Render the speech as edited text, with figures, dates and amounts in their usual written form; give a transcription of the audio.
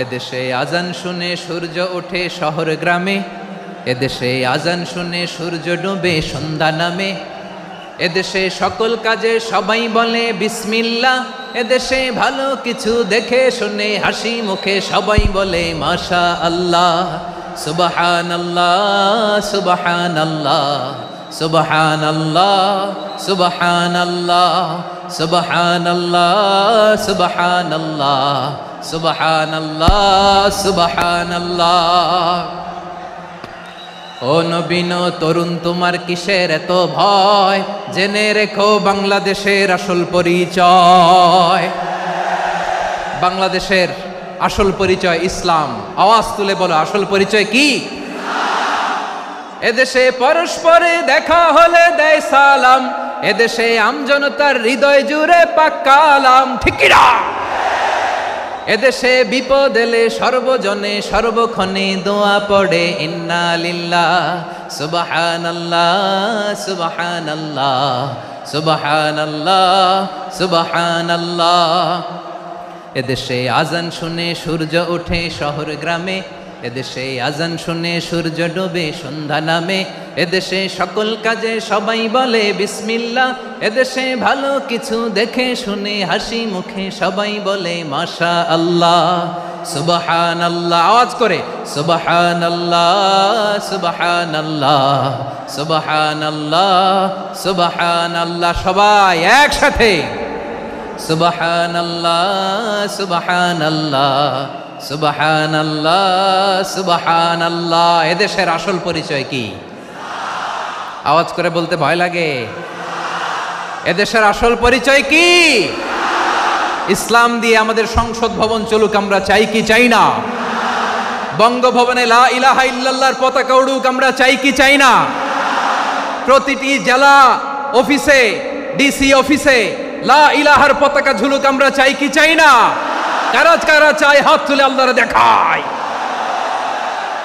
এদেশে আজান শুনে সূর্য ওঠে শহর গ্রামে, এদেশে আজান শুনে সূর্য ডুবে সন্ধ্যা নামে, এদেশে সকল কাজে সবাই বলে বিসমিল্লাহ, এদেশে ভালো কিছু দেখে শুনে হাসি মুখে সবাই বলে মাশা আল্লাহ। সুবহানাল্লাহ সুবহানাল্লাহ সুবহানাল্লাহ সুবহানাল্লাহ সুবহানাল্লাহ সুবহানাল্লাহ সুবহানাল্লাহ সুবহানাল্লাহ। ও নবীন তরুণ তোমার কিসের এত ভয়, জেনে রেখো বাংলাদেশের আসল পরিচয়। বাংলাদেশের আসল পরিচয় ইসলাম। আওয়াজ তুলে বলো, আসল পরিচয় কি? এদেশে পরস্পরে দেখা হলে দেয় সালাম, এদেশে আমজনতার হৃদয় জুড়ে পাক্কা আলাম, ঠিক কি না? এদেশে বিপদ এলে সর্বজনে সর্বক্ষণে দোয়া পড়ে ইন্না লিল্লাহ সুবহানাল্লাহ সুবহানাল্লাহ সুবহানাল্লাহ সুবহানাল্লাহ। এদেশে আজান শুনে সূর্য ওঠে শহর গ্রামে, এদেশে আজান শুনে সূর্য ডুবে সন্ধ্যা নামে, এদেশে সকল কাজে সবাই বলে বিসমিল্লাহ, এদেশে ভালো কিছু দেখে শুনে হাসি মুখে সবাই বলে মাশা আল্লাহ। সুবহানাল্লাহ, আওয়াজ করে সুবহানাল্লাহ সুবহানাল্লাহ সুবহানাল্লাহ সুবহানাল্লাহ। সবাই একসাথে সুবহানাল্লাহ সুবহানাল্লাহ সুবহানাল্লাহ সুবহানাল্লাহ। এদেশের আসল পরিচয় কি? আওয়াজ করে বলতে ভয় লাগে। এদেশের আসল পরিচয় কি? ইসলাম দিয়ে আমাদের সংসদ ভবন চলুক, আমরা চাই কি চাই না? বঙ্গভবনে লা ইলাহা ইল্লাল্লাহর পতাকা উড়ুক, আমরা চাই কি চাই না? প্রতিটি জেলা অফিসে, ডিসি অফিসে লা ইলাহার পতাকা ঝুলুক, আমরা চাই কি চাই না? কারা কারা চাই হাত তুলে আল্লাহরে দেখায়।